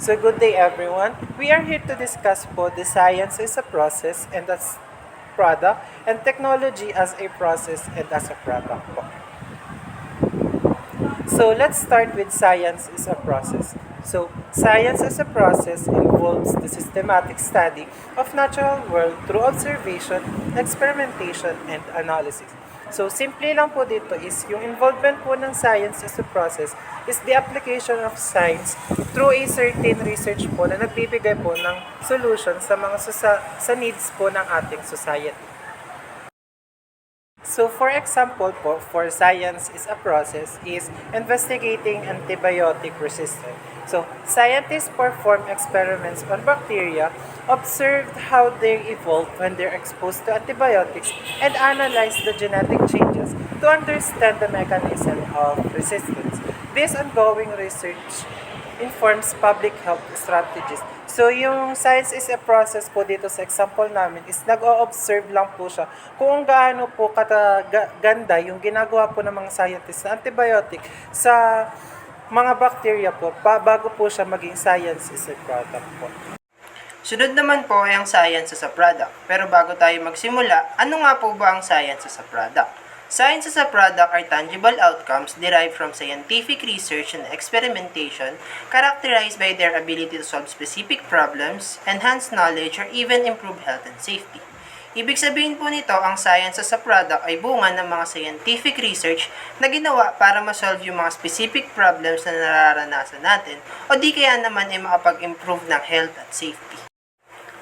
So good day everyone. We are here to discuss po the science is a process and as product and technology as a process and as a product po. So let's start with science is a process. So science as a process involves the systematic study of natural world through observation, experimentation, and analysis. So simple lang po dito is yung involvement po ng science as a process is the application of science through a certain research po na nagbibigay po ng solution sa mga sa needs po ng ating society. So for example po, for science is a process is investigating antibiotic resistance. So scientists perform experiments on bacteria, observed how they evolve when they're exposed to antibiotics, and analyze the genetic changes to understand the mechanism of resistance. This ongoing research informs public health strategies. So, yung science is a process po dito sa example namin is nag-o-observe lang po siya kung gaano po kataganda yung ginagawa po ng mga scientists na antibiotic sa mga bacteria po bago po siya maging science is a product po. Sunod naman po ay ang science as a product. Pero bago tayo magsimula, ano nga po ba ang science as a product? Science as a product are tangible outcomes derived from scientific research and experimentation characterized by their ability to solve specific problems, enhance knowledge, or even improve health and safety. Ibig sabihin po nito, ang science as a product ay bunga ng mga scientific research na ginawa para ma-solve yung mga specific problems na nararanasan natin o di kaya naman ay makapag-improve ng health at safety.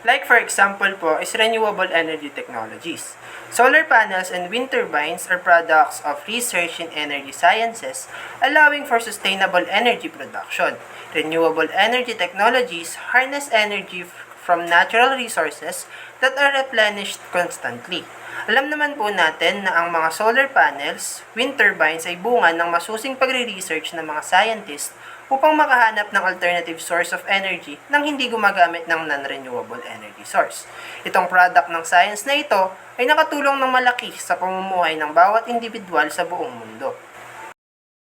Like for example po is renewable energy technologies. Solar panels and wind turbines are products of research in energy sciences, allowing for sustainable energy production. Renewable energy technologies harness energy from natural resources that are replenished constantly. Alam naman po natin na ang mga solar panels, wind turbines ay bunga ng masusing pagre-research ng mga scientists upang makahanap ng alternative source of energy nang hindi gumagamit ng non-renewable energy source. Itong product ng science na ito ay nakatulong ng malaki sa pamumuhay ng bawat individual sa buong mundo.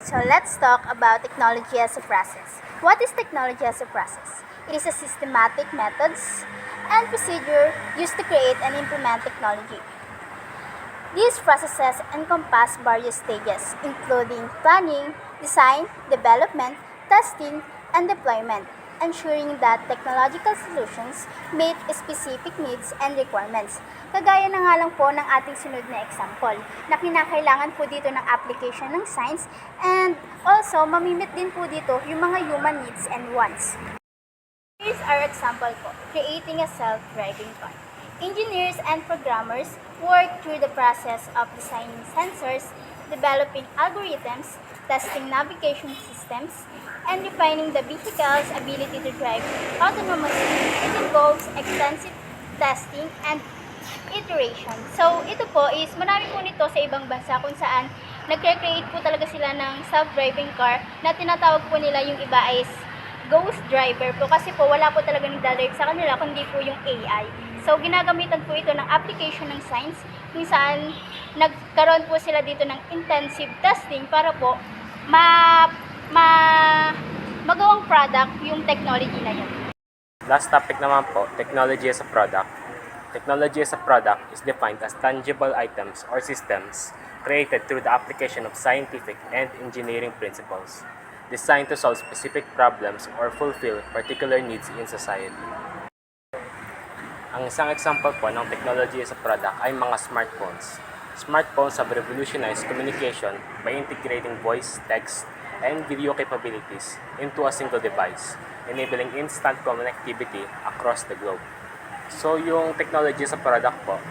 So let's talk about technology as a process. What is technology as a process? It is a systematic methods and procedure used to create and implement technology. These processes encompass various stages, including planning, design, development, testing, and deployment, ensuring that technological solutions meet specific needs and requirements. Kagaya na nga lang po ng ating sunod na example, na kinakailangan po dito ng application ng science and also mamimit din po dito yung mga human needs and wants. Here's our example po, creating a self-driving car. Engineers and programmers work through the process of designing sensors, developing algorithms, testing navigation systems, and refining the vehicle's ability to drive autonomously. It involves extensive testing and iteration. So, ito po is marami po nito sa ibang bansa kung saan nagre-create po talaga sila ng self-driving car na tinatawag po nila yung iba is ghost driver po kasi po wala po talaga nagdadrive sa kanila kundi po yung AI. So, ginagamitan po ito ng application ng science kung saan nagkaroon po sila dito ng intensive testing para po magawang product yung technology na yun. Last topic naman po, technology as a product. Technology as a product is defined as tangible items or systems created through the application of scientific and engineering principles designed to solve specific problems or fulfill particular needs in society. Ang isang example po ng technology as a product ay mga smartphones. Smartphones have revolutionized communication by integrating voice, text, and video capabilities into a single device, enabling instant connectivity across the globe. So, yung technology sa product po,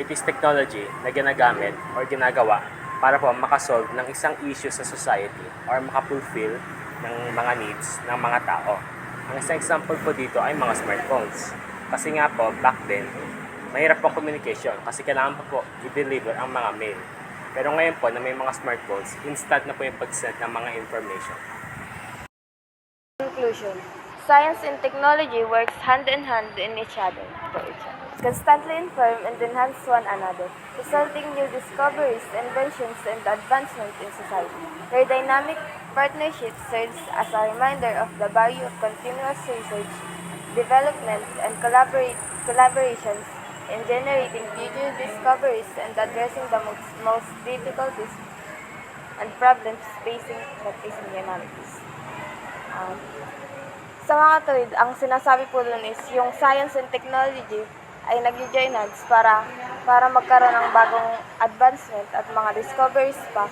it is technology na ginagamit or ginagawa para po makasolve ng isang issue sa society or makapulfill ng mga needs ng mga tao. Ang isang example po dito ay mga smartphones. Kasi nga po, back then, mahirap pong communication kasi kailangan po i-deliver ang mga mail. Pero ngayon po na may mga smartphones, instant na po yung pag-send ng mga information. Conclusion. Science and technology works hand in hand in each other, for each other. Constantly inform and enhance one another, resulting new discoveries, inventions, and advancement in society. Their dynamic partnership serves as a reminder of the value of continuous research, development, and collaborations in generating future discoveries and addressing the most difficulties and problems facing humanities. Um, sa mga tuwid, ang sinasabi po dun is yung science and technology ay nag-join hands para magkaroon ng bagong advancement at mga discoveries pa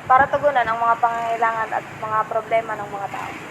para tugunan ang mga pangangailangan at mga problema ng mga tao.